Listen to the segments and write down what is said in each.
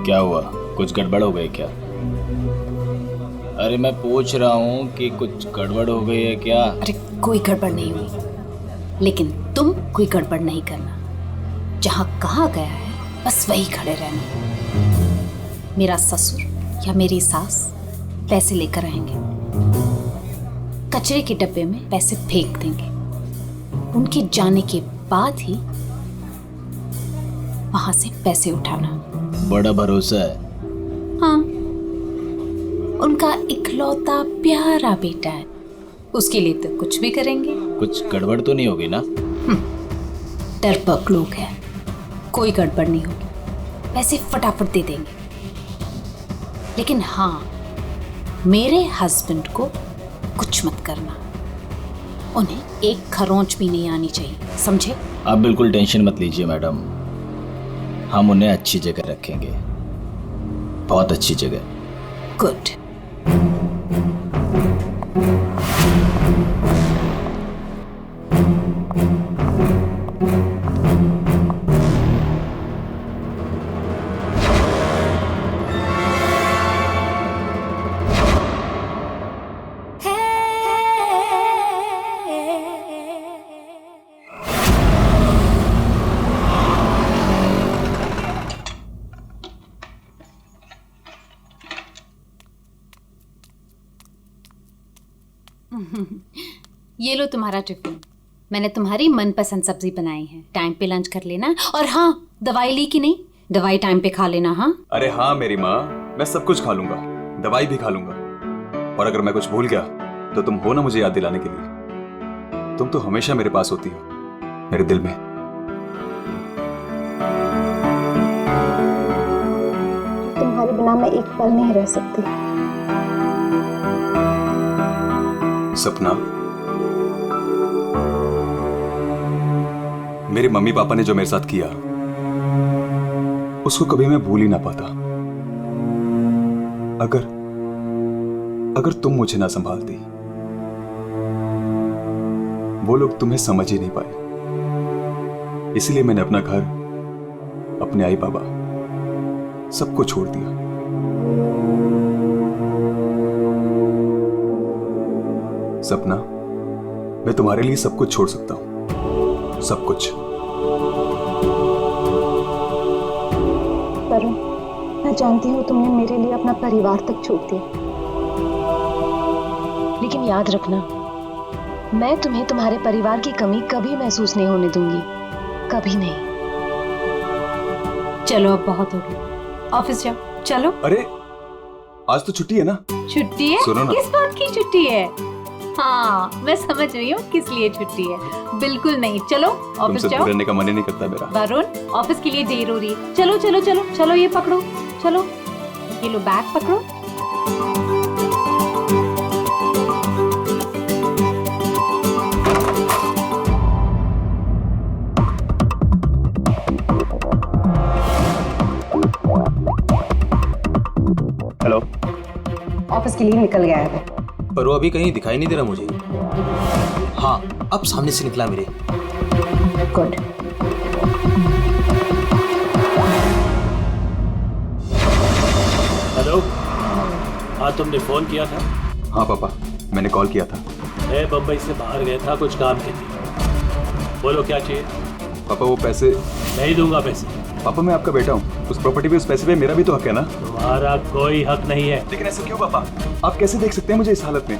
क्या हुआ, कुछ गड़बड़ हो गई क्या? अरे मैं पूछ रहा हूँ कि कुछ गड़बड़ हो गई है क्या? अरे कोई गड़बड़ नहीं हुई, लेकिन तुम कोई गड़बड़ नहीं करना। जहाँ कहा गया है बस वही खड़े रहना। मेरा ससुर या मेरी सास पैसे लेकर आएंगे, कचरे के डब्बे में पैसे फेंक देंगे। उनके जाने के बाद ही वहां से पैसे उठाना। बड़ा भरोसा है। हाँ, उनका इकलौता प्यारा बेटा है, उसके लिए तो कुछ भी करेंगे। कुछ गड़बड़ तो नहीं होगी ना? डरपोक लोग हैं, कोई गड़बड़ नहीं होगी, पैसे फटाफट दे देंगे। लेकिन हाँ, मेरे हस्बैंड को कुछ मत करना, उन्हें एक खरोंच भी नहीं आनी चाहिए, समझे? आप बिल्कुल टेंशन मत लीजिए मैडम, हम उन्हें अच्छी जगह रखेंगे, बहुत अच्छी जगह। गुड। ये लो तुम्हारा टिफिन, मैंने तुम्हारी मनपसंद सब्जी बनाई है। टाइम पे लंच कर लेना। और हाँ, दवाई ली कि नहीं? दवाई टाइम पे खा लेना। हाँ अरे हाँ मेरी माँ, मैं सब कुछ खा लूंगा, दवाई भी खा लूंगा। और अगर मैं कुछ भूल गया तो तुम हो ना मुझे याद दिलाने के लिए। तुम तो हमेशा मेरे पास होती हो, मेरे दिल में। तुम्हारे बिना मैं एक पल नहीं रह सकती। सपना, मेरे मम्मी पापा ने जो मेरे साथ किया उसको कभी मैं भूल ही ना पाता। अगर तुम मुझे ना संभालती, वो लोग तुम्हें समझ ही नहीं पाए। इसलिए मैंने अपना घर, अपने आई बाबा, सबको छोड़ दिया। सपना, मैं तुम्हारे लिए सब कुछ छोड़ सकता हूं, सब कुछ। वरुण, मैं जानती हूँ तुमने मेरे लिए अपना परिवार तक छोड़ दिया, लेकिन याद रखना, मैं तुम्हें तुम्हारे परिवार की कमी कभी महसूस नहीं होने दूंगी, कभी नहीं। चलो अब बहुत हो गया, ऑफिस जाओ। चलो। अरे आज तो छुट्टी है ना? छुट्टी है? सुनो ना। किस बात की छुट्टी है? हाँ, मैं समझ रही हूँ किस लिए छुट्टी है। बिल्कुल नहीं, चलो ऑफिस जाओ। रहने का मन ही नहीं करता मेरा। वरुण, ऑफिस के लिए देर हो रही है। चलो चलो चलो चलो, ये पकड़ो, चलो ये लो बैग पकड़ो। हेलो। ऑफिस के लिए निकल गया है। पर वो अभी कहीं दिखाई नहीं दे रहा मुझे। हाँ, अब सामने से निकला मेरे। गुड। हेलो। हाँ, तुमने फोन किया था? हाँ पापा, मैंने कॉल किया था। मैं बम्बई से बाहर गया था कुछ काम के लिए। बोलो क्या चाहिए? पापा वो पैसे। नहीं दूंगा पैसे। पापा मैं आपका बेटा हूँ, उस प्रॉपर्टी पे, उस पैसे पे मेरा भी तो हक है ना? तुम्हारा कोई हक नहीं है। लेकिन ऐसे क्यों पापा? आप कैसे देख सकते हैं मुझे इस हालत में?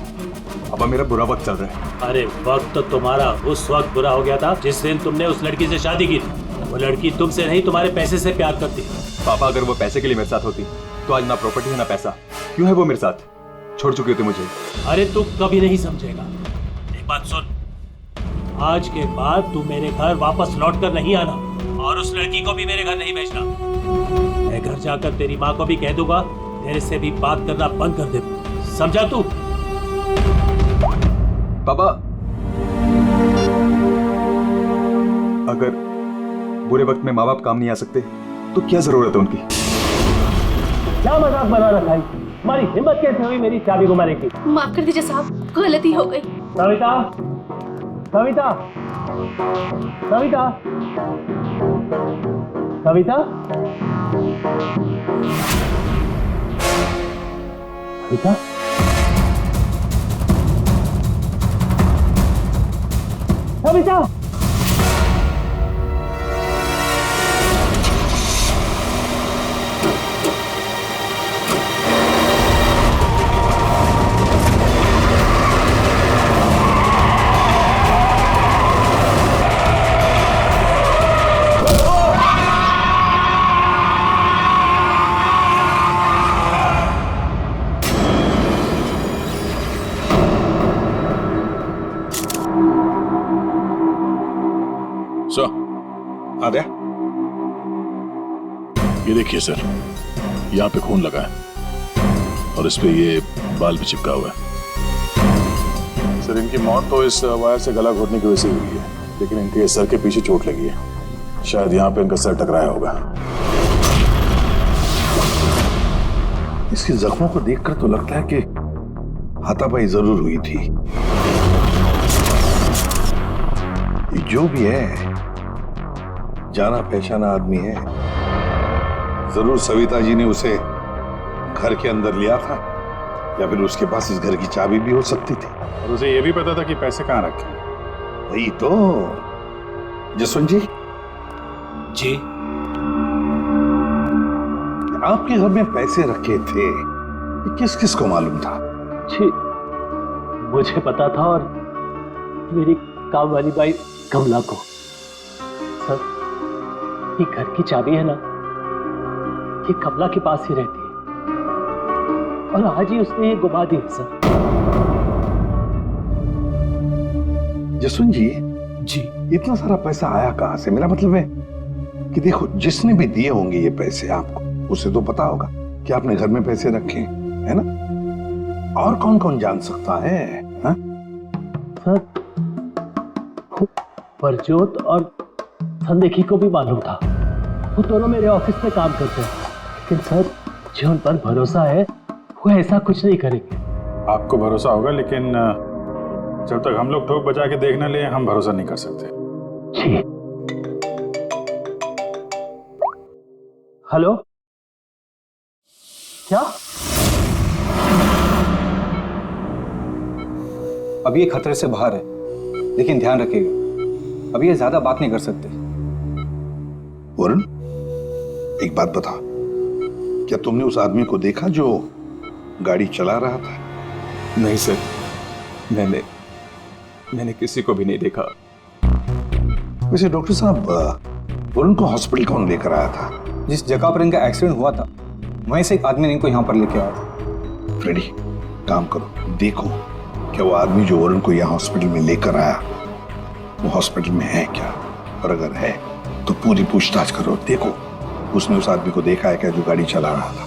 पापा मेरा बुरा वक्त चल रहा है। अरे वक्त तो तुम्हारा उस वक्त बुरा हो गया था जिस दिन तुमने उस लड़की से शादी की थी। वो लड़की तुमसे नहीं तुम्हारे पैसे से प्यार करती। पापा अगर वो पैसे के लिए मेरे साथ होती तो आज ना प्रॉपर्टी है ना पैसा। क्यों है वो मेरे साथ? छोड़ चुके थे मुझे। अरे तू कभी नहीं समझेगा। एक बात सुन, आज के बाद तू मेरे घर वापस लौट कर नहीं आना और उस लड़की को भी मेरे घर नहीं भेजना। मैं घर जाकर तेरी माँ को भी कह दूंगा तेरे से भी बात करना बंद कर दे। समझा तू? पापा अगर बुरे वक्त में माँ बाप काम नहीं आ सकते तो क्या जरूरत है उनकी? क्या मजाक बना रखा है? तुम्हारी हिम्मत कैसे हुई मेरी चाबी घुमाने की? माफ कर दीजिए साहब, गलती हो गई। सविता, सविता, सविता, सविता। बेटा बेटा सर आद्या, ये देखिए सर, यहाँ पे खून लगा है और इस पे ये बाल भी चिपका हुआ है। सर इनकी मौत तो इस वायर से गला घोटने की वजह से हुई है, लेकिन इनके सर के पीछे चोट लगी है। शायद यहाँ पे इनका सर टकराया होगा। इसके जख्मों को देखकर तो लगता है कि हाथापाई जरूर हुई थी। ये जो भी है, जाना पहचाना आदमी है। जरूर सविता जी ने उसे घर के अंदर लिया था, या फिर उसके पास इस घर की चाबी भी हो सकती थी। और उसे ये भी पता था कि पैसे कहाँ रखे। वही तो। जसवंत जी, जी आपके घर में पैसे रखे थे, ये किस किस को मालूम था? जी मुझे पता था और मेरी काम वाली बाई कमला को। सर ये घर की चाबी है ना, ये कमला के पास ही रहती है और आज ही उसने ये गुमा दी है सर। जसवंत जी, जी इतना सारा पैसा आया कहां से? मेरा मतलब है कि देखो, जिसने भी दिए होंगे ये पैसे आपको, उसे तो पता होगा कि आपने घर में पैसे रखे, है ना? और कौन कौन जान सकता है? हा? सर परजोत और संदेखी को भी मालूम था, वो दोनों मेरे ऑफिस में काम करते हैं, लेकिन सर जो उन पर भरोसा है वो ऐसा कुछ नहीं करेंगे। आपको भरोसा होगा, लेकिन जब तक हम लोग ठोक बजा के देखने लिए हम भरोसा नहीं कर सकते। जी हेलो, क्या? अभी ये खतरे से बाहर है, लेकिन ध्यान रखिएगा, अभी ये ज्यादा बात नहीं कर सकते। वरुण, एक बात बता, क्या तुमने उस आदमी को देखा जो गाड़ी चला रहा था? नहीं सर, मैंने किसी को भी नहीं देखा। वैसे डॉक्टर साहब, वरुण को हॉस्पिटल कौन लेकर आया था? जिस जगह पर इनका एक्सीडेंट हुआ था, वहीं से एक आदमी ने इनको यहाँ पर लेके आया था। फ्रेडी, काम करो, देखो क्या वो आदमी जो वरुण को यहाँ हॉस्पिटल में लेकर आया, वो हॉस्पिटल में है क्या? और अगर है तो पूरी पूछताछ करो, देखो उसने उस आदमी को देखा है क्या जो गाड़ी चला रहा था।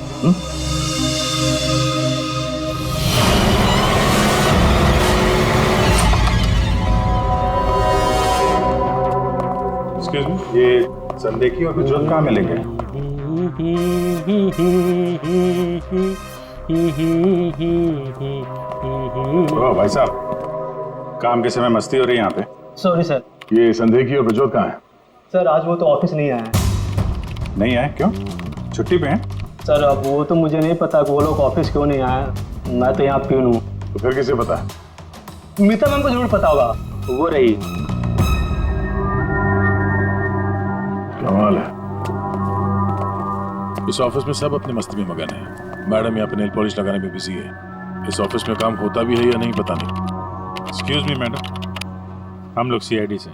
एक्सक्यूज मी, ये संदेखी और प्रज्वल कहाँ मिलेंगे? ओ भाई साहब, काम के समय मस्ती हो रही है यहाँ पे। Sorry sir. ये संदेखी और प्रज्वल कहाँ है? सर आज वो तो ऑफिस नहीं आया है। नहीं आए? क्यों? छुट्टी पे हैं? सर अब वो तो मुझे नहीं पता कि वो लोग ऑफिस क्यों नहीं आए। मैं तो यहाँ प्यून हूँ। तो फिर किसे पता है? मीता मैम को जरूर पता होगा, वो रही। कमाल है, इस ऑफिस में सब अपनी मस्ती में मगन है। मैडम यहाँ पे नेल पॉलिश लगाने में बिजी है। इस ऑफिस में काम होता भी है या नहीं पता नहीं। एक्सक्यूज मी मैडम, हम लोग सीआईडी से।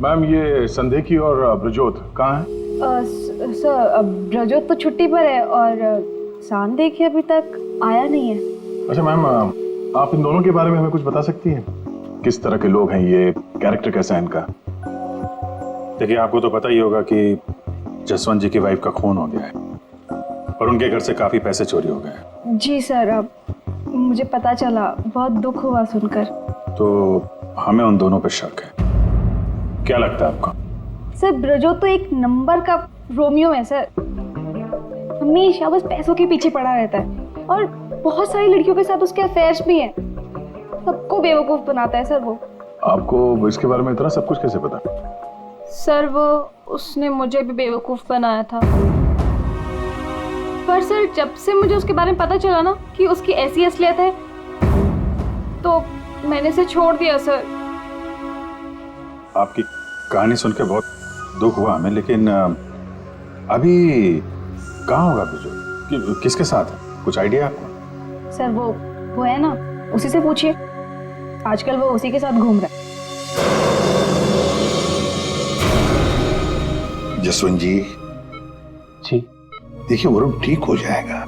मैम ये संदेखी और ब्रजोत कहाँ हैं? सर ब्रजोत तो छुट्टी पर है और संदेखी अभी तक आया नहीं है। अच्छा मैम, आप इन दोनों के बारे में हमें कुछ बता सकती हैं? किस तरह के लोग हैं ये, कैरेक्टर कैसा है इनका? देखिए आपको तो पता ही होगा कि जसवंत जी की वाइफ का खून हो गया है और उनके घर से काफी पैसे चोरी हो गए। जी सर, अब मुझे पता चला, बहुत दुख हुआ सुनकर। तो हमें उन दोनों पर शक है। क्या लगता है आपको? सर ब्रजोत तो एक नंबर का रोमियो है सर, हमेशा बस पैसों के पीछे पड़ा रहता है और बहुत सारी लड़कियों के साथ उसके अफेयर्स भी हैं। सबको बेवकूफ बनाता है सर वो। आपको इसके बारे में इतना सब कुछ कैसे पता? सर वो उसने मुझे भी बेवकूफ़ बनाया था। पर सर जब से मुझे उसके बारे में पता चला ना कि उसकी ऐसी असलियत है तो मैंने इसे छोड़ दिया सर। आपकी कहानी सुन के बहुत दुख हुआ हमें, लेकिन अभी कहाँ होगा बिजू? किसके साथ है? कुछ आइडिया आपको? सर वो है ना, उसी से पूछिए। आजकल वो उसी के साथ घूम रहा है। जसवंत जी जी देखिए, वरुण ठीक हो जाएगा।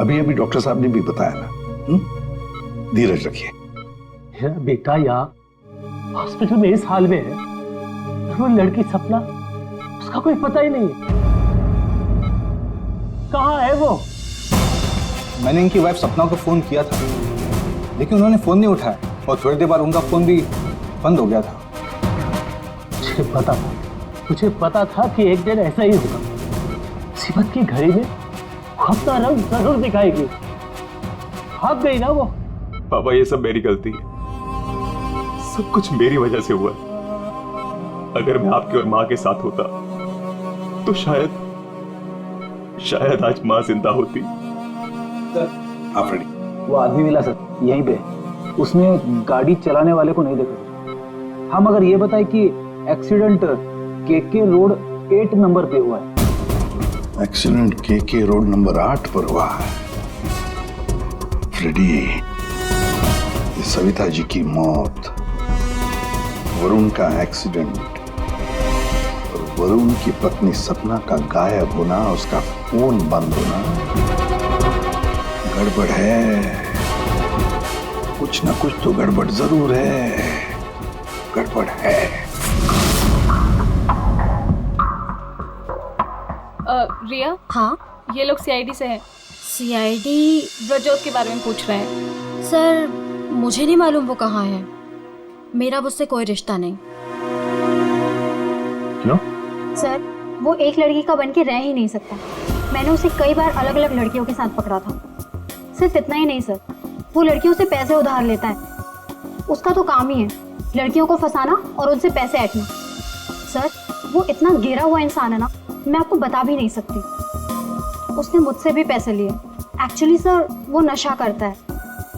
अभी अभी डॉक्टर साहब ने भी बताया ना। धीरज रखिए। मेरा बेटा यहाँ हॉस्पिटल में इस हाल में है, वो लड़की सपना, उसका कोई पता ही नहीं है। कहाँ है वो? मैंने इनकी वाइफ सपना को फोन किया था, लेकिन उन्होंने फोन नहीं उठाया और थोड़ी देर बाद उनका फोन भी बंद हो गया था। मुझे पता था कि एक दिन ऐसा ही होगा। मुसीबत की घड़ी में वो अपना रंग जरूर दिखाएगी। भाग गई ना वो। पापा ये सब मेरी गलती है, सब कुछ मेरी वजह से हुआ। अगर मैं आपकी और माँ के साथ होता तो शायद आज माँ जिंदा होती। आप रेडी? वो आदमी मिला सर यहीं पे, उसने गाड़ी चलाने वाले को नहीं देखा। हम अगर ये बताए कि एक्सीडेंट केके रोड 8 नंबर पे हुआ है। एक्सीडेंट केके रोड नंबर 8 पर हुआ है। फ्रेडी, ये सविता जी की मौत, वरुण का एक्सीडेंट और वरुण की पत्नी सपना का गायब होना, उसका फोन बंद होना, गड़बड़ है। कुछ ना कुछ तो गड़बड़ जरूर है। गड़बड़ है। रिया, हाँ ये लोग सीआईडी से हैं। सीआईडी? ब्रजोत के बारे में पूछ रहे हैं। सर मुझे नहीं मालूम वो कहाँ है, मेरा उससे कोई रिश्ता नहीं। क्यों? सर वो एक लड़की का बन के रह ही नहीं सकता। मैंने उसे कई बार अलग अलग लड़कियों के साथ पकड़ा था। सिर्फ इतना ही नहीं सर, वो लड़कियों से पैसे उधार लेता है। उसका तो काम ही है लड़कियों को फंसाना और उनसे पैसे ऐंठना। सर वो इतना गिरा हुआ इंसान है ना, मैं आपको बता भी नहीं सकती। उसने मुझसे भी पैसे लिए। एक्चुअली सर वो नशा करता है।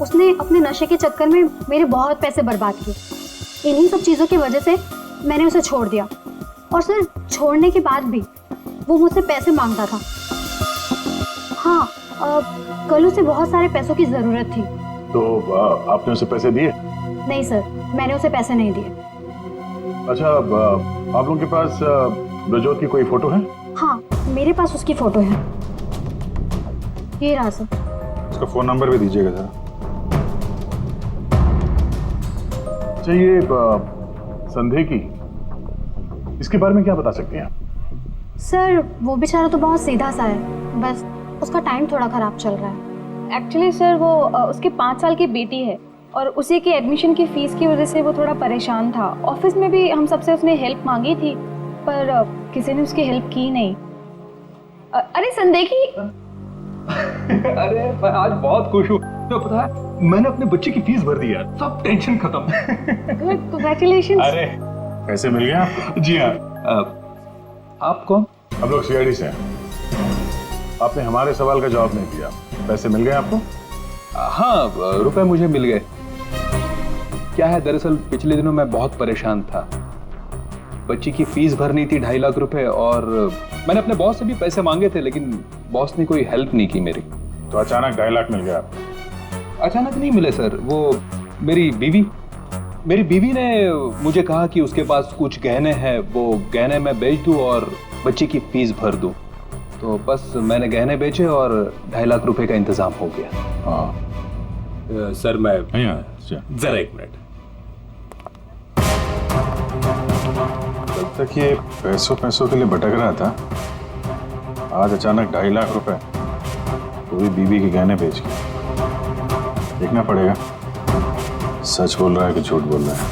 उसने अपने नशे के चक्कर में मेरे बहुत पैसे बर्बाद किए। इन्हीं सब चीज़ों की वजह से मैंने उसे छोड़ दिया। और सर छोड़ने के बाद भी वो मुझसे पैसे मांगता था। हाँ, कल उसे बहुत सारे पैसों की ज़रूरत थी। तो आपने उसे पैसे दिए? नहीं सर, मैंने उसे पैसे नहीं दिए। अच्छा, आप लोगों के पास ब्रजोत की कोई फोटो है? हाँ, मेरे पास उसकी फोटो है। ये रहा सर। उसका फोन नंबर भी दीजिएगा जरा। अच्छा, ये संदेह की, इसके बारे में क्या बता सकते हैं आप? सर वो बेचारा तो बहुत सीधा सा है, बस उसका टाइम थोड़ा खराब चल रहा है। एक्चुअली सर वो उसके 5 साल की बेटी है और उसी के एडमिशन की फीस की वजह से वो थोड़ा परेशान था। ऑफिस में भी हम सबसे उसने हेल्प मांगी थी, पर किसी ने उसकी हेल्प की नहीं। अरे संदेही। अरे मैं आज बहुत खुश हूँ। तो पता है, मैंने अपने बच्चे की फीस भर दी यार, सब टेंशन खत्म। Good, congratulations. अरे पैसे मिल गए आपको? जी हाँ। आप कौन? हम लोग सीआईडी से हैं। आपने हमारे सवाल का जवाब नहीं दिया। पैसे मिल गए आपको? हाँ, रुपए मुझे मिल गए। क्या है, दरअसल पिछले दिनों मैं बहुत परेशान था। बच्ची की फीस भरनी थी 2.5 लाख रुपए, और मैंने अपने बॉस से भी पैसे मांगे थे, लेकिन बॉस ने कोई हेल्प नहीं की मेरी। तो अचानक 2.5 लाख मिल गया आपको? अचानक नहीं मिले सर, वो मेरी बीवी ने मुझे कहा कि उसके पास कुछ गहने हैं, वो गहने मैं बेच दूं और बच्ची की फीस भर दूं। तो बस मैंने गहने बेचे और 2.5 लाख रुपए का इंतजाम हो गया। हाँ सर मैं जरा 1 मिनट। कल तक ये पैसों के लिए भटक रहा था, आज अचानक 2.5 लाख रुपए, वो भी बीवी के गहने बेच के। देखना पड़ेगा सच बोल रहा है कि झूठ बोल रहा है।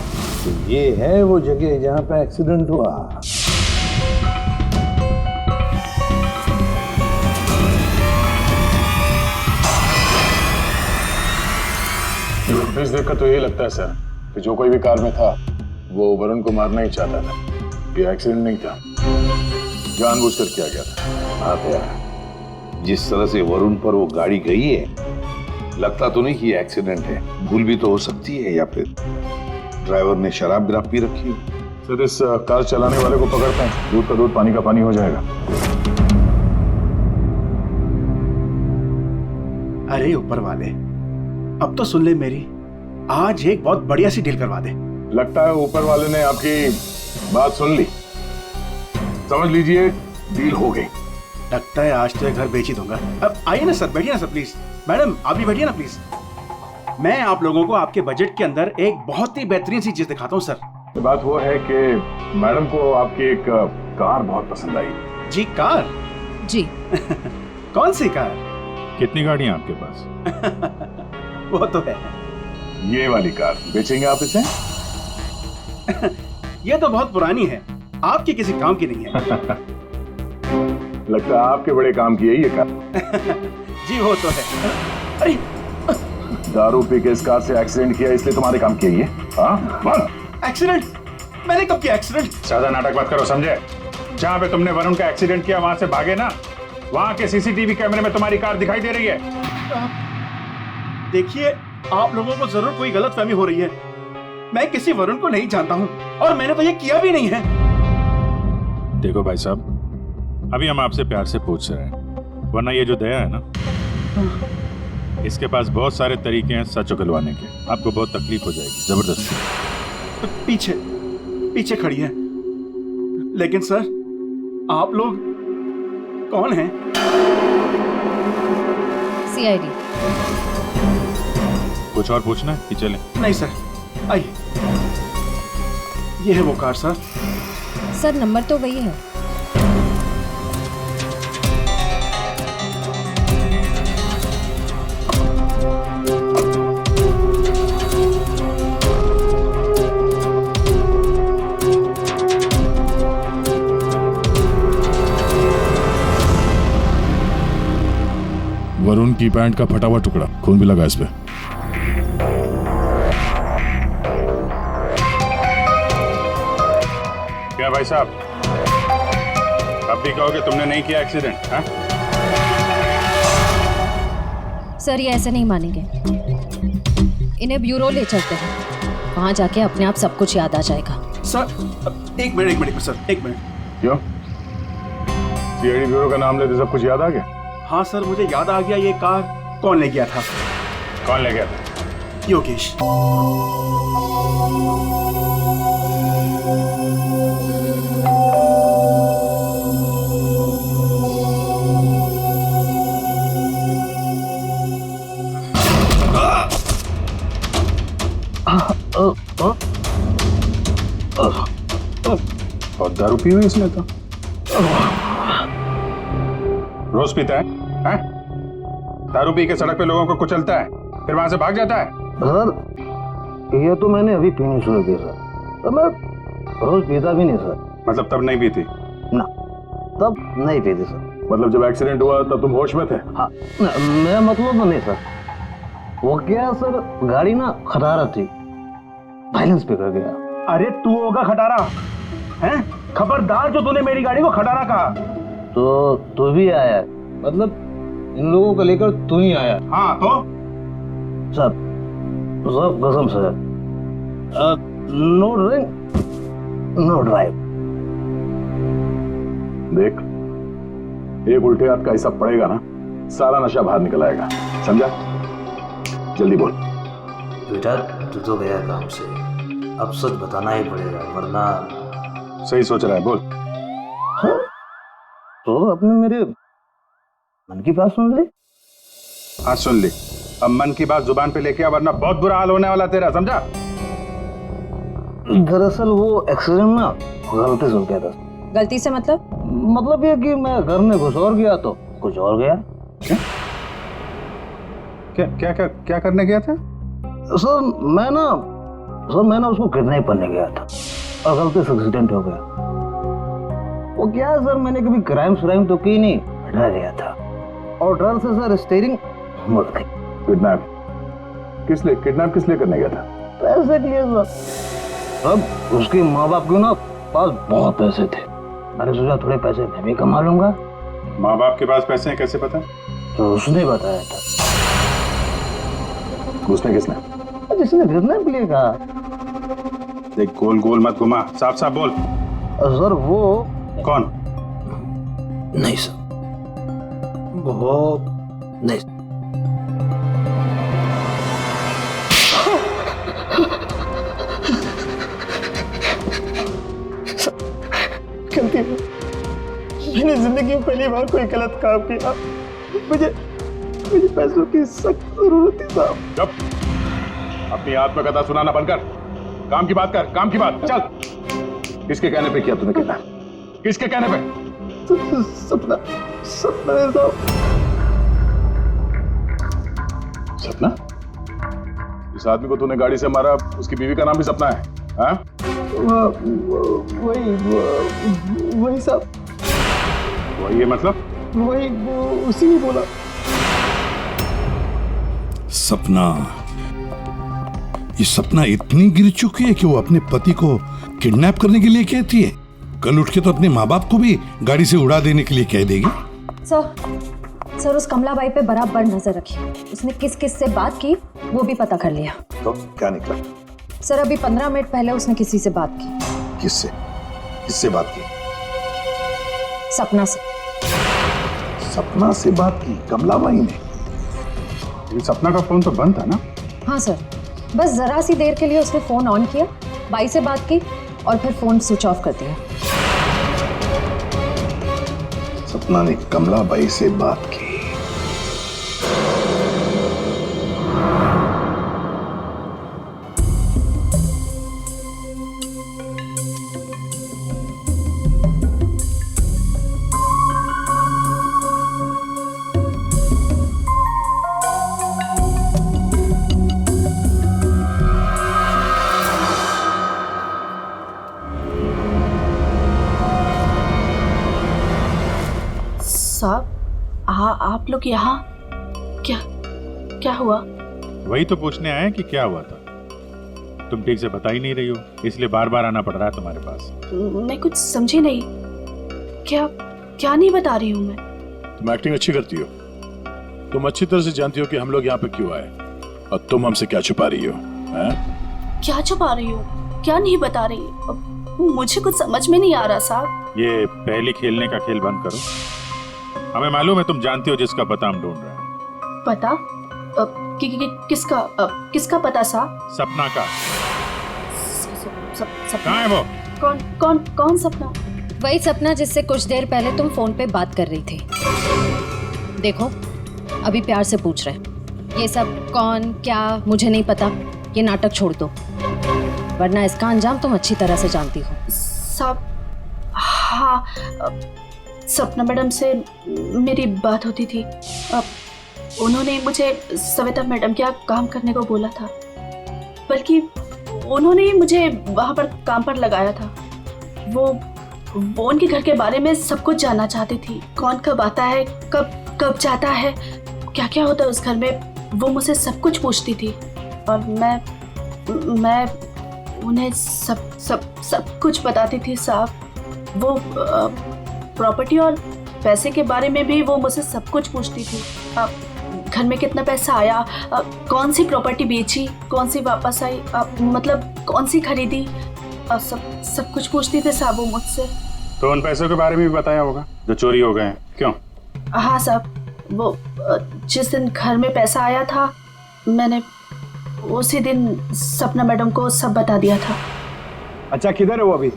तो ये है वो जगह जहां पे एक्सीडेंट हुआ। फुटेज देखकर तो यही लगता है सर कि जो कोई भी कार में था वो वरुण को मारना ही चाहता था। ये एक्सीडेंट नहीं था, जानबूझकर किया गया था। हाँ यार, जिस तरह से वरुण पर वो गाड़ी गई है, लगता तो नहीं कि ये एक्सीडेंट है। भूल भी तो हो सकती है, या फिर ड्राइवर ने शराब विराब पी रखी हो। सर, इस कार चलाने वाले को पकड़ते हैं, दूध का दूध पानी का पानी हो जाएगा। अरे ऊपर वाले, अब तो सुन ले मेरी, आज एक बहुत बढ़िया सी डील करवा दे। लगता है ऊपर वाले ने आपकी बात सुन ली। समझ लीजिए डील हो गई। लगता है आज तो ये घर बेच ही दूंगा। अब आइए ना सर, बैठिए ना सर प्लीज। मैडम आप भी बैठिए ना प्लीज। मैं आप लोगों को आपके बजट के अंदर एक बहुत ही बेहतरीन सी चीज दिखाता हूँ सर। बात वो है कि मैडम को आपकी एक कार बहुत पसंद आई। जी कार? जी। कौन सी कार? कितनी गाड़ियां आपके पास? वो तो है। ये वाली कार बेचेंगे आप इसे? ये तो बहुत पुरानी है, आपकी किसी काम की नहीं है। लगता है आपके बड़े काम की है ये कार। जी वो तो है। अरे दारू पी के इस कार से एक्सीडेंट किया इसलिए तुम्हारे काम की है ये? हाँ? एक्सीडेंट? मैंने कब किया एक्सीडेंट? ज्यादा नाटक मत करो, समझे? जहाँ पे तुमने वरुण का एक्सीडेंट किया वहां से भागे ना, वहां के सीसीटीवी कैमरे में तुम्हारी कार दिखाई दे रही है। देखिए, आप लोगों को जरूर कोई गलतफहमी हो रही है। मैं किसी वरुण को नहीं जानता हूँ और मैंने तो ये किया भी नहीं है। देखो भाई साहब, अभी हम आपसे प्यार से पूछ रहे हैं, वरना ये जो दया है ना, इसके पास बहुत सारे तरीके हैं सच उगलवाने के। आपको बहुत तकलीफ हो जाएगी, जबरदस्ती। पीछे पीछे खड़ी है। लेकिन सर, आप लोग कौन हैं? सीआईडी। कुछ और पूछना है कि चलें? नहीं सर, आइए। ये है वो कार सर। सर नंबर तो वही है। वरुण की पैंट का फटा हुआ टुकड़ा, खून भी लगा इस पे। क्या भाई साहब, अब भी कहोगे तुमने नहीं किया एक्सीडेंट? हाँ? सर ये ऐसे नहीं मानेंगे, इन्हें ब्यूरो ले चलते हैं, वहां जाके अपने आप सब कुछ याद आ जाएगा। सर एक मिनट सर, एक मिनट। क्यों? सीआईडी ब्यूरो का नाम लेते सब कुछ याद आ गया? हाँ सर, मुझे याद आ गया। ये कार कौन ले गया था? कौन ले गया था? योगेश। और दारू पी हुई इसने तो। रोज पीता है? हैं? दारू पी के सड़क पे लोगों को कुचलता है, फिर वहां से भाग जाता है। सर ये तो मैंने अभी पीनी शुरू की सर, तो मैं रोज पीता भी नहीं सर। मतलब तब नहीं पीती? ना, तब नहीं पीती सर। मतलब जब एक्सीडेंट हुआ तब तुम होश में थे? हाँ, मैं मतलब नहीं सर, वो क्या सर, गाड़ी ना खटारा थी, बैलेंस पे कर गया। अरे तू होगा खटारा? हैं? खबरदार जो तूने मेरी गाड़ी को खटारा कहा। तो तू भी आया, मतलब इन लोगों को लेकर तू ही आया? हाँ तो सब कसम से, नो ड्रिंक नो ड्राइव। देख, एक उल्टे हाथ का हिसाब पड़ेगा ना, सारा नशा बाहर निकल आएगा, समझा? जल्दी बोल। बेटा तू तो गया काम से, अब सच बताना ही पड़ेगा, वरना। सही सोच रहा है, बोल। हाँ? तो अपने मेरे मन की बात सुन ली? हाँ सुन ली, अब मन की बात जुबान पे लेके आ, वरना बहुत बुरा हाल होने वाला तेरा, समझा? दरअसल वो एक्सीडेंट ना गलती से हो गया था। गलती से मतलब ये कि मैं घर में घुस और गया तो कुछ और गया। क्या करने गया था? सर मैं ना उसको किडनैप करने गया था और गलती से एक्सीडेंट हो गया। वो क्या है सर, मैंने कभी क्राइम तो की नहीं, डर गया था और डर से सर स्टीयरिंग मुड़ गई। किडनैप किस लिए करने गया था? पैसे के लिए सर। अब उसके माँ बाप को ना पास बहुत पैसे थे। मैंने सोचा थोड़े पैसे मैं भी कमा लूंगा। माँ बाप के पास पैसे हैं कैसे पता? तो उसने बताया था। उसने किसने? जिसने किडनैप लिए कहा। देख गोल गोल मत घुमा, साफ साफ बोल। सर वो कौन? नहीं सर, वो नहीं। गलती है, मैंने जिंदगी में पहली बार कोई गलत काम किया। मुझे पैसों की सख्त जरूरत थी साहब। चुप, अपनी आत्मकथा सुनाना बंद कर, काम की बात कर, काम की बात। चल, किसके कहने पे किया तूने कितना? किसके कहने पे? सपना है साहब। सपना? इस आदमी को तूने गाड़ी से मारा, उसकी बीवी का नाम भी सपना है? हाँ? वही साहब। वही है मतलब? वही उसी ने बोला। सपना, ये सपना इतनी गिर चुकी है कि वो अपने पति को किडनैप करने के लिए कहती है। कल उठ के तो अपने माँ बाप को भी गाड़ी से उड़ा देने के लिए कह देगी। सर उस कमलाबाई पे बराबर नजर रखी। उसने किस किस से बात की वो भी पता कर लिया। तो क्या निकला? सर अभी 15 मिनट पहले उसने किसी से बात की। किससे? किससे बात की? सपना से। सपना से बात की कमलाबाई ने? सपना का फोन तो बंद था ना? हाँ सर, बस जरा सी देर के लिए उसने फोन ऑन किया, बाई से बात की और फिर फोन स्विच ऑफ कर दिया। सपना ने कमलाबाई से बात की। साहब, आप लोग यहाँ क्या हुआ? वही तो पूछने आए कि क्या हुआ था। तुम ठीक से बता ही नहीं रही हो, इसलिए बार बार आना पड़ रहा है तुम्हारे पास। मैं कुछ समझी नहीं। क्या नहीं बता रही हूँ मैं? तुम एक्टिंग अच्छी करती हो। तुम अच्छी तरह से जानती हो कि हम लोग यहाँ पे क्यों आए और तुम हमसे क्या छुपा रही हो? क्या छुपा रही हो? क्या नहीं बता रही? मुझे कुछ समझ में नहीं आ रहा साहब। ये पहले खेलने का खेल बंद करो। हमें मालूम है तुम जानती हो जिसका पता हम ढूंढ रहे हैं। पता? किसका पता साहब? सपना का। सपना? कहाँ है वो? कौन सपना? वही सपना जिससे कुछ देर पहले तुम फोन पे बात कर रही थी। देखो, अभी प्यार से पूछ रहे हैं। ये सब कौन क्या मुझे नहीं पता, ये नाटक छोड़ दो, वरना इसका अंजाम तुम अच्छी तरह से जानती हो। साहब, हाँ, सपना मैडम से मेरी बात होती थी। उन्होंने मुझे सविता मैडम के यहाँ काम करने को बोला था, बल्कि उन्होंने ही मुझे वहाँ पर काम पर लगाया था। वो उनके घर के बारे में सब कुछ जानना चाहती थी। कौन कब आता है, कब जाता है, क्या क्या होता है उस घर में, वो मुझसे सब कुछ पूछती थी। और मैं उन्हें सब कुछ बताती थी साहब। वो प्रॉपर्टी और पैसे के बारे में भी वो मुझसे सब कुछ पूछती थी। घर में कितना पैसा आया, कौन सी प्रॉपर्टी बेची, कौन सी वापस आई, मतलब कौन सी खरीदी, सब कुछ पूछती थी साहब वो मुझसे। तो उन पैसों के बारे में भी बताया होगा जो चोरी हो गए हैं, क्यों? हाँ साहब, वो जिस दिन घर में पैसा आया था, मैंने उसी दिन सपना मैडम को सब बता दिया था। अच्छा, किधर है वो अभी?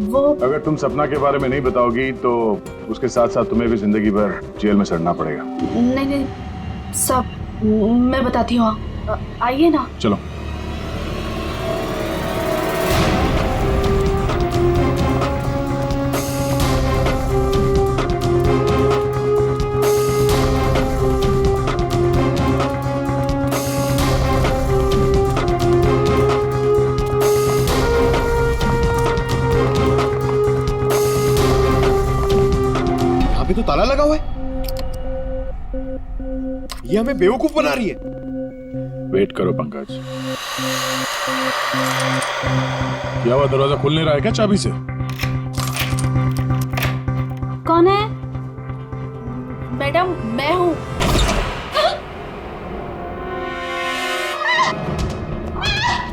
वो अगर तुम सपना के बारे में नहीं बताओगी तो उसके साथ साथ तुम्हें भी जिंदगी भर जेल में सड़ना पड़ेगा। नहीं सब मैं बताती हूँ, आइए ना। चलो। तो ताला लगा हुआ है। ये हमें बेवकूफ बना रही है। वेट करो पंकज। क्या हुआ, दरवाजा खुल नहीं रहा है क्या चाबी से? कौन है? मैडम मैं हूँ।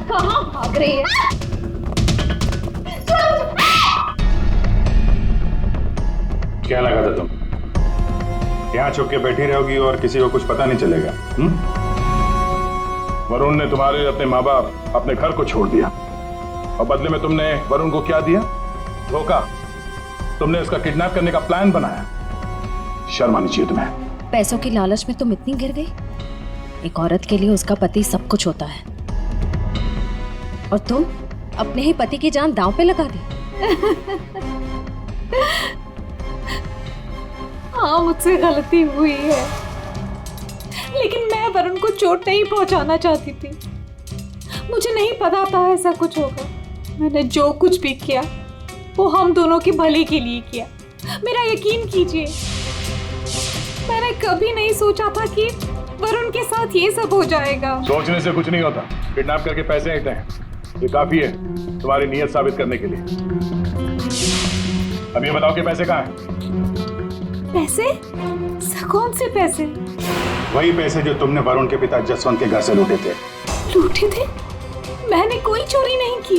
कहाँ भाग रही है? क्या लगा था तुम यहाँ छुप के बैठी रहोगी और किसी को कुछ पता नहीं चलेगा? वरुण ने तुम्हारे अपने माँ बाप, अपने घर को छोड़ दिया और बदले में तुमने वरुण को क्या दिया? धोखा। तुमने उसका किडनैप करने का प्लान बनाया। शर्म आनी चाहिए तुम्हें। पैसों की लालच में तुम इतनी गिर गई? एक औरत के लिए उसका पति सब कुछ होता है, और तुम अपने ही पति की जान दांव पे लगा दी। हाँ, मुझसे गलती हुई है, लेकिन मैं वरुण को चोट नहीं पहुंचाना चाहती थी। मुझे नहीं पता था ऐसा कुछ होगा। मैंने जो कुछ भी किया वो हम दोनों के भले के लिए किया। मेरा यकीन कीजिए, मैंने कभी नहीं सोचा था कि वरुण के साथ ये सब हो जाएगा। सोचने से कुछ नहीं होता। किडनैप करके पैसे लेते हैं, ये काफी है तुम्हारी नीयत साबित करने के लिए। अब ये बताओ कि पैसे कहाँ हैं? पैसे? कौन से पैसे? वही पैसे जो तुमने वरुण के पिता जसवंत के घर से लूटे थे। लूटे थे? मैंने कोई चोरी नहीं की।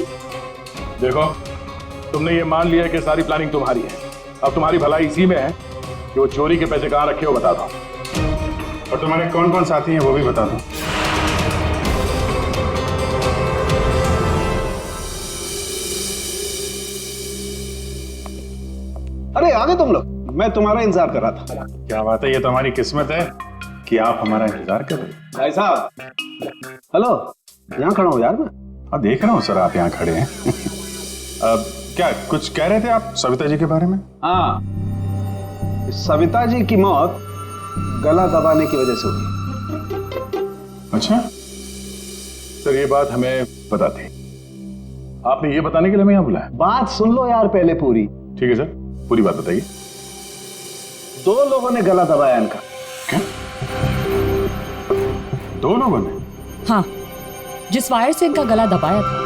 देखो, तुमने ये मान लिया है कि सारी प्लानिंग तुम्हारी है। अब तुम्हारी भलाई इसी में है कि वो चोरी के पैसे कहाँ रखे हो बता दो, और तुम्हारे कौन कौन साथी हैं वो भी बता दो। अरे आ गए तुम लोग, मैं तुम्हारा इंतजार कर रहा था। क्या बात है, ये तो हमारी किस्मत है कि आप हमारा इंतजार कर रहे हैं। भाई साहब, हेलो, यहाँ खड़ा हूँ यार मैं। हाँ देख रहा हूँ सर, आप यहाँ खड़े हैं। अब क्या कुछ कह रहे थे आप सविता जी के बारे में? हाँ, सविता जी की मौत गला दबाने की वजह से हुई। अच्छा सर, ये बात हमें पता थी। आपने ये बताने के लिए हमें यहाँ बुलाया? बात सुन लो यार पहले पूरी। ठीक है सर, पूरी बात बताइए। 2 लोगों ने गला दबाया इनका। क्या? 2 लोगों ने? हाँ, जिस वायर से इनका गला दबाया था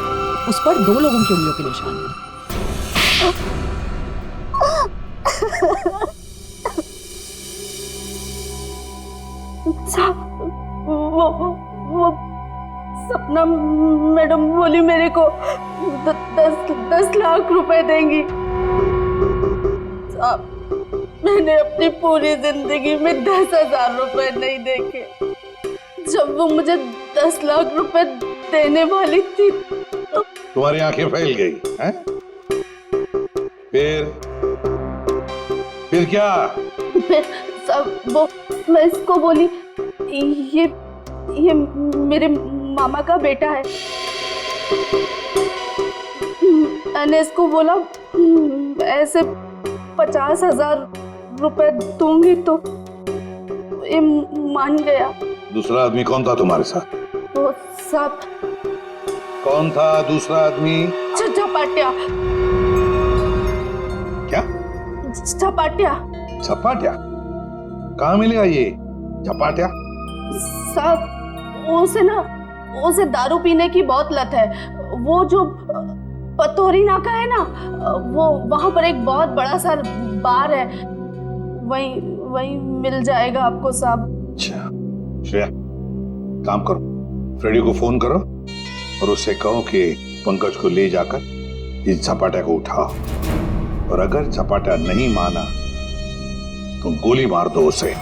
उस पर 2 लोगों की उंगलियों के निशान थे। वो सपना मैडम बोली मेरे को 10 लाख रुपए देंगी। साहब, मैंने अपनी पूरी जिंदगी में 10,000 रुपए नहीं देखे। जब वो मुझे 10 लाख रुपए देने वाली थी तो तुम्हारी आंखें फैल गई हैं? फिर क्या? सब वो मैं इसको बोली ये मेरे मामा का बेटा है। मैंने इसको बोला ऐसे 50,000 रुपए दूंगी तो ये मान गया। दूसरा आदमी कौन था तुम्हारे साथ? वो सब कौन था दूसरा आदमी? झपाटिया। क्या? झपाटिया। झपाटिया? कहाँ मिलेगा ये झपाटिया? साहब, उसे दारू पीने की बहुत लत है। वो जो पतोरी नाका है ना, वो वहां पर एक बहुत बड़ा सा बार है, वही मिल जाएगा आपको साहब। अच्छा श्रेया, काम करो, फ्रेडी को फोन करो और उससे कहो कि पंकज को ले जाकर इस झपाटा को उठाओ, और अगर झपाटा नहीं माना तो गोली मार दो उसे।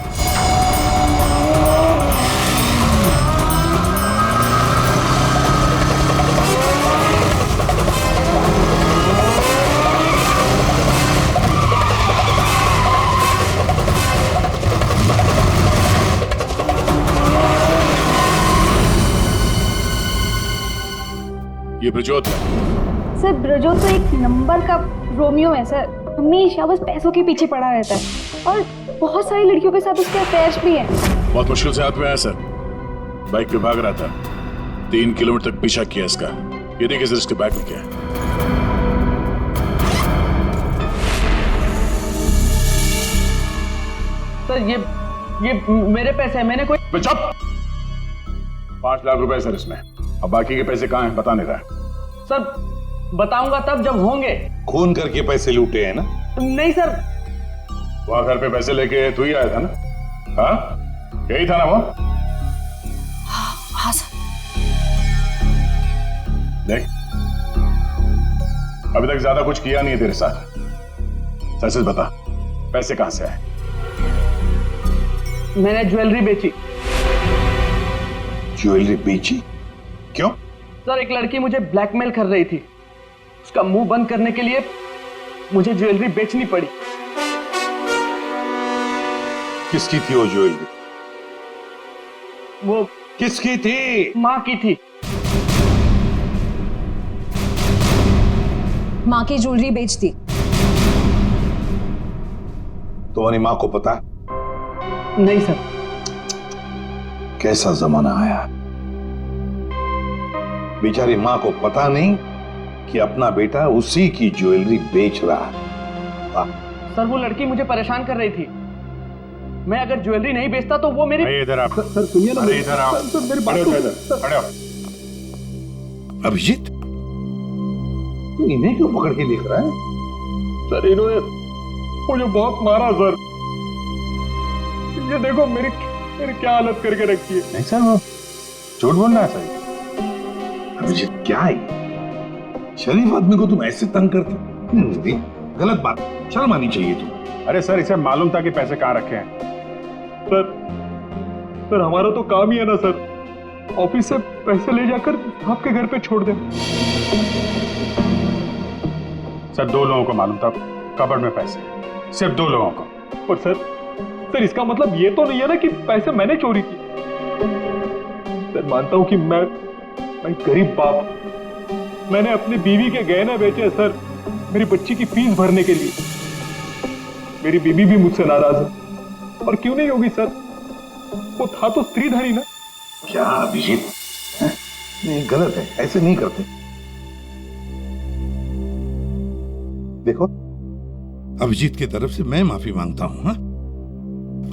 ये ब्रजोत है। सर, ब्रजोत तो एक नंबर का रोमियो है सर। हमेशा बस पैसों के पीछे पड़ा रहता है और बहुत सारी लड़कियों के साथ उसके अफेयर्स भी हैं। बहुत मुश्किल से हाथ में आया सर। बाइक पे भाग रहा था, 3 किलोमीटर तक पीछा किया इसका। ये देखिए सर, इसके बैग में क्या है। सर ये मेरे पैसे हैं, मैंने कोई। चुप! 5 लाख रुपए सर इसमें। अब बाकी के पैसे कहाँ हैं बता नहीं रहा है। सर बताऊंगा तब जब होंगे। खून करके पैसे लूटे हैं ना? नहीं सर। वहां घर पे पैसे लेके तू ही आया था ना? हाँ यही था ना वो? हाँ सर। देख अभी तक ज्यादा कुछ किया नहीं है तेरे साथ, सच सच बता पैसे कहां से आए? मैंने ज्वेलरी बेची। ज्वेलरी बेची? क्यों? सर एक लड़की मुझे ब्लैकमेल कर रही थी, उसका मुंह बंद करने के लिए मुझे ज्वेलरी बेचनी पड़ी। किसकी थी वो ज्वेलरी? वो किसकी थी? माँ की थी। माँ की ज्वेलरी बेच दी। तुम्हारी माँ को पता? नहीं सर। कैसा जमाना आया, बेचारी माँ को पता नहीं कि अपना बेटा उसी की ज्वेलरी बेच रहा है। सर वो लड़की मुझे परेशान कर रही थी, मैं अगर ज्वेलरी नहीं बेचता तो वो मेरी। इधर आप। सर सुनिए ना। अरे इधर आओ। सर मेरी बात इधर खड़े हो। अभिजीत तू इन्हें क्यों पकड़ के देख रहा है? सर इन्होंने मुझे बहुत मारा सर, ये देखो मेरी क्या हालत करके रखी है। नहीं सर वो झूठ बोल रहा है सर। अभिजीत क्या है, शरीफ आदमी को तुम ऐसे तंग करते? नहीं, गलत बात, शर्म आनी चाहिए तुम। अरे सर इसे मालूम था कि पैसे कहाँ रखे हैं। सर हमारा तो काम ही है ना सर, ऑफिस से पैसे ले जाकर आपके घर पे छोड़ दें। सर 2 लोगों को मालूम था कबर्ड में पैसे, सिर्फ 2 लोगों को। और सर इसका मतलब ये तो नहीं है ना कि पैसे मैंने चोरी किए। सर मानता हूं कि मैं गरीब बाप, मैंने अपनी बीवी के गहने बेचे सर मेरी बच्ची की फीस भरने के लिए। मेरी बीवी भी मुझसे नाराज है, और क्यों नहीं होगी सर, वो था तो स्त्रीधनी ना। क्या अभिजीत, नहीं गलत है, ऐसे नहीं करते। देखो अभिजीत की तरफ से मैं माफी मांगता हूं। हाँ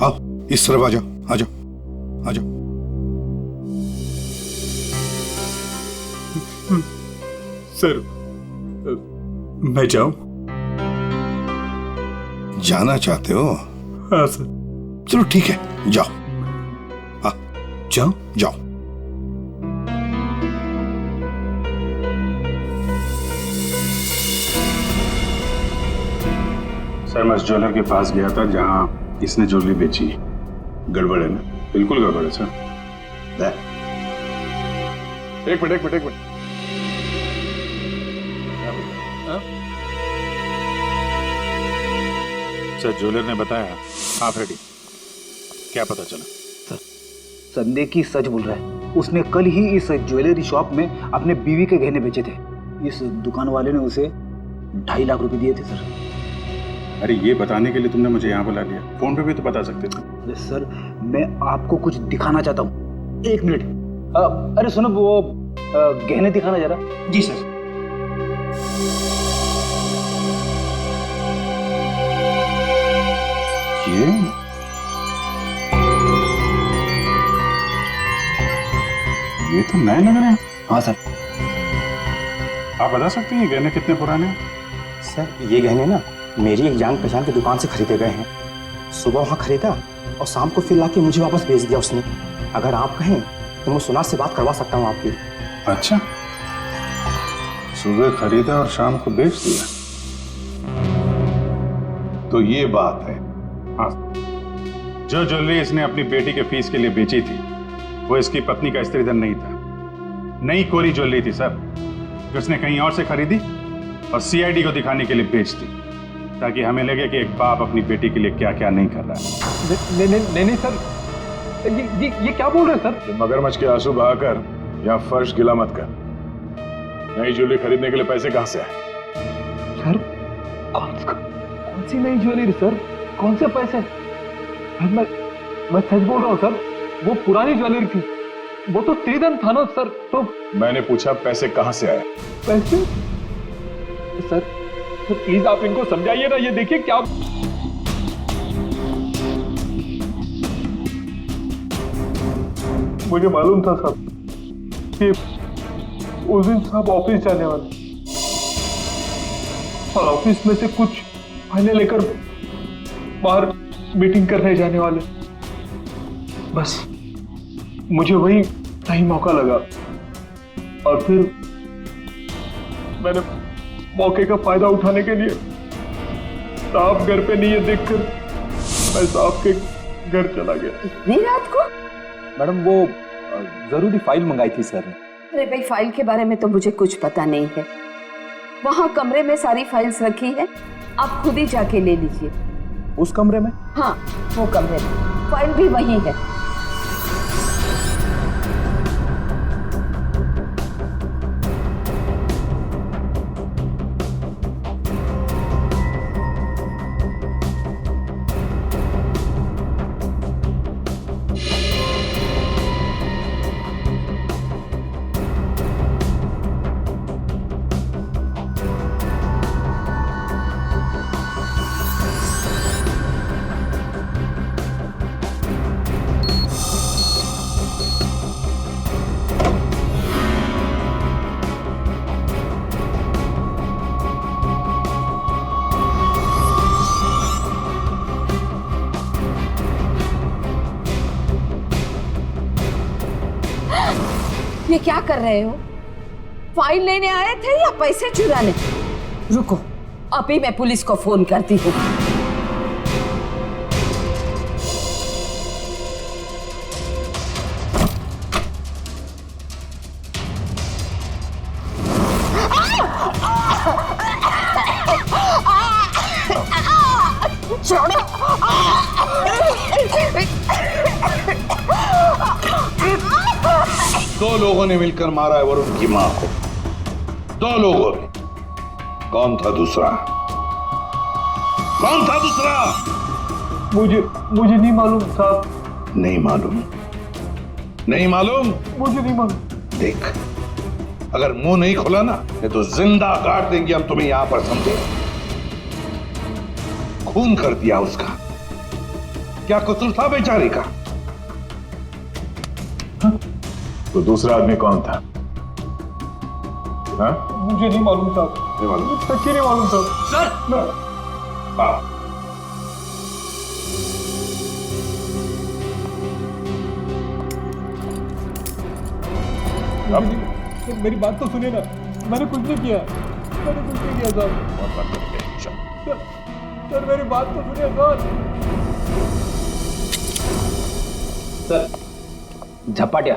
आओ इस तरफ आ जाओ, आ जाओ, आ जाओ। सर मैं जाऊं? जाना चाहते हो? हाँ सर। चलो ठीक है, जाओ। जाओ? जाओ। सर मैं उस ज्वेलर के पास गया था जहां इसने ज्वेलरी बेची। गड़बड़ है ना? बिल्कुल गड़बड़ है सर। एक मिनट। सर ज्वेलर ने बताया आप रेडी, क्या पता चला? संदेह की सच बोल रहा है, उसने कल ही इस ज्वेलरी शॉप में अपने बीवी के गहने बेचे थे। इस दुकान वाले ने उसे 2.5 लाख रुपए दिए थे सर। अरे ये बताने के लिए तुमने मुझे यहाँ बुला लिया, फोन पे भी तो बता सकते थे। अरे सर मैं आपको कुछ दिखाना चाहता हूँ, 1 मिनट। अरे सुनो वो गहने दिखाना जरा। जी सर। ये तो नए लग रहे हैं। हाँ सर। आप बता सकते हैं ये गहने कितने पुराने हैं? सर ये गहने ना मेरी एक जान पहचान की दुकान से खरीदे गए हैं। सुबह वहाँ खरीदा और शाम को फिर लाके मुझे वापस भेज दिया उसने। अगर आप कहें तो मैं सुनार से बात करवा सकता हूँ आपकी। अच्छा, सुबह खरीदा और शाम को बेच दिया, तो ये बात है। हाँ, जो ज्वेलरी इसने अपनी बेटी के फीस के लिए बेची थी वो इसकी पत्नी का स्त्रीधन नहीं था, नई कोरी ज्वेलरी थी सर, जो उसने कहीं और से खरीदी और सीआईडी को दिखाने के लिए बेच दी, ताकि हमें लगे कि एक बाप अपनी बेटी के लिए क्या क्या नहीं कर रहा है। नहीं सर, ये क्या बोल रहे हैं सर? मगरमच्छ के आंसू बहाकर यहाँ फर्श गिला मत कर। नई ज्वेलरी खरीदने के लिए पैसे कहाँ से आए? सर कौन सी नई ज्वेलरी सर, कौन से पैसे? मैं सच बोल रहा हूँ सर, वो पुरानी ज्वेलरी थी, वो तो स्त्रीधन था ना सर। तो मैंने पूछा पैसे कहाँ से आए? पैसे? सर प्लीज आप इनको समझाइए ना, ये देखिए क्या। मुझे मालूम था साहब उस दिन साहब ऑफिस जाने वाले और ऑफिस में से कुछ फाइलें लेकर बाहर मीटिंग करने जाने वाले। बस मुझे वही सही मौका लगा और फिर मैंने मौके का फायदा उठाने के लिए साहब घर पे नहीं है देखकर मैं साहब के घर चला गया। इतनी रात को? मैडम वो जरूरी फाइल मंगाई थी सर ने। अरे भाई, फाइल के बारे में तो मुझे कुछ पता नहीं है। वहाँ कमरे में सारी फाइल्स रखी है, आप खुद ही जाके ले लीजिए। उस कमरे में? हाँ, वो कमरे में, फाइल भी वही है। ये क्या कर रहे हो? फाइल लेने आए थे या पैसे चुराने? रुको, अभी मैं पुलिस को फोन करती हूँ। दो लोगों ने मिलकर मारा है वरुण की मां को। दो लोगों ने। कौन था दूसरा? कौन था दूसरा? मुझे नहीं मालूम साहब। नहीं मालूम? नहीं मालूम? मुझे नहीं मालूम। देख, अगर मुंह नहीं खोला ना तो जिंदा काट देंगे हम तुम्हें यहां पर, समझे? खून कर दिया उसका। क्या कसूर था बेचारे का? तो दूसरा आदमी कौन था? हाँ? मुझे नहीं मालूम साहब। नहीं मालूम? सच्ची नहीं मालूम साहब। सर! हाँ। अब मेरी बात तो सुनिए ना, मैंने कुछ नहीं किया। मैंने कुछ नहीं किया साहब। सर मेरी बात तो सुनिए सर। झपाटिया।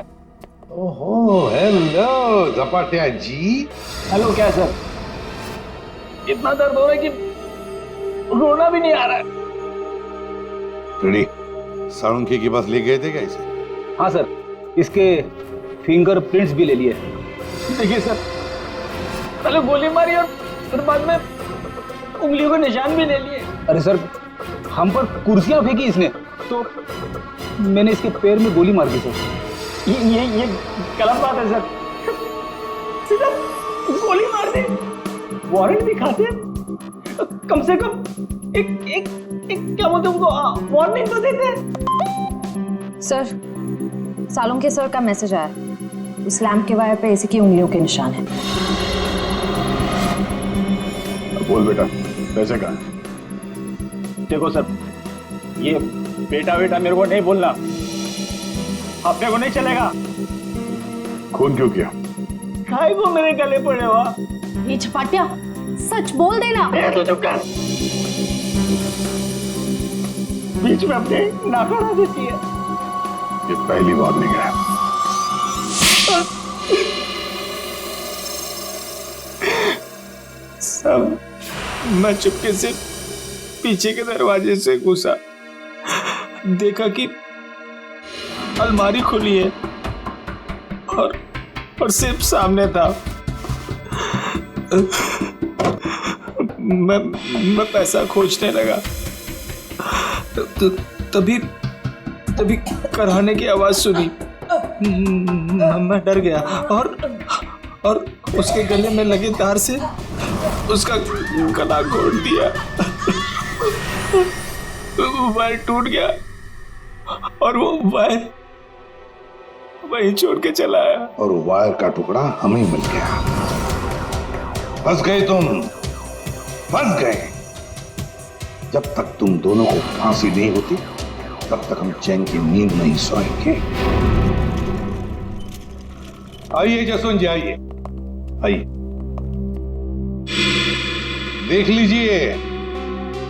ओहो, हेलो झपाटिया जी। हेलो। क्या सर? इतना दर्द हो रहा है कि रोना भी नहीं आ रहा है। रेडी? साळुंखे के पास ले गए थे क्या इसे? हाँ सर, इसके फिंगरप्रिंट्स भी ले लिए। देखिए सर, पहले गोली मारी और फिर बाद में उंगलियों के निशान भी ले लिए। अरे सर, हम पर कुर्सियां फेंकी इसने तो मैंने इसके पैर में गोली मार दी सर। ये गलत बात है सर। सीधा गोली मार दे, वारंट भी खाते, कम से कम एक क्या बोलते उनको वार्निंग तो देते। सर, सालुंखे सर का मैसेज आया। उस लैंप के वायर पे इसी की उंगलियों के निशान हैं। बोल बेटा, पैसे कहाँ? देखो सर, ये बेटा मेरे को नहीं बोलना, अपने को नहीं चलेगा। खून क्यों किया? खाए को मेरे गले पड़े हुआ। ये झपाटिया, सच बोल देना। तो चुप कर। बीच में अपने नाक अड़ा देती है। ये पहली वार्निंग है। सब मैं चुपके से पीछे के दरवाजे से घुसा, देखा कि अलमारी खुली है और सिर्फ सामने था। मैं पैसा खोजने लगा तो तभी कराने की आवाज सुनी। मैं डर गया और उसके गले में लगे तार से उसका गला घोट दिया। वायर टूट गया और वो वहीं छोड़ के चला आया। और वायर का टुकड़ा हमें मिल गया। फंस गए तुम, फंस गए। जब तक तुम दोनों को फांसी नहीं होती तब तक हम चैन की नींद नहीं सोएंगे। आइए जसवंत जी, आइए आइए, देख लीजिए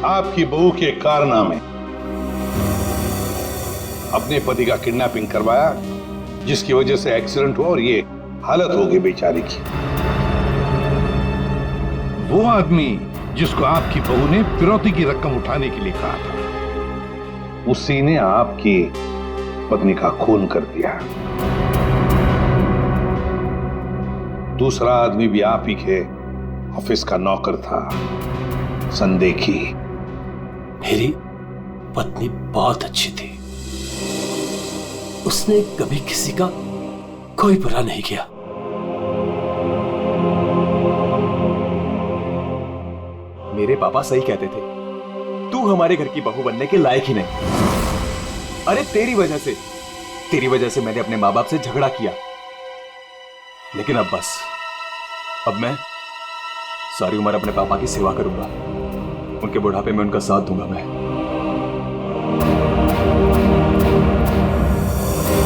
आपकी बहू के कारनामे। अपने पति का किडनैपिंग करवाया, जिसकी वजह से एक्सीडेंट हुआ और ये हालत हो गई बेचारी की। वो आदमी जिसको आपकी बहू ने फिरौती की रकम उठाने के लिए कहा था, उसी ने आपकी पत्नी का खून कर दिया। दूसरा आदमी भी आप ही के ऑफिस का नौकर था, संदेखी। मेरी पत्नी बहुत अच्छी थी, उसने कभी किसी का कोई बुरा नहीं किया। मेरे पापा सही कहते थे, तू हमारे घर की बहू बनने के लायक ही नहीं। अरे तेरी वजह से मैंने अपने माँ बाप से झगड़ा किया। लेकिन अब बस, अब मैं सारी उम्र अपने पापा की सेवा करूंगा, उनके बुढ़ापे में उनका साथ दूंगा मैं।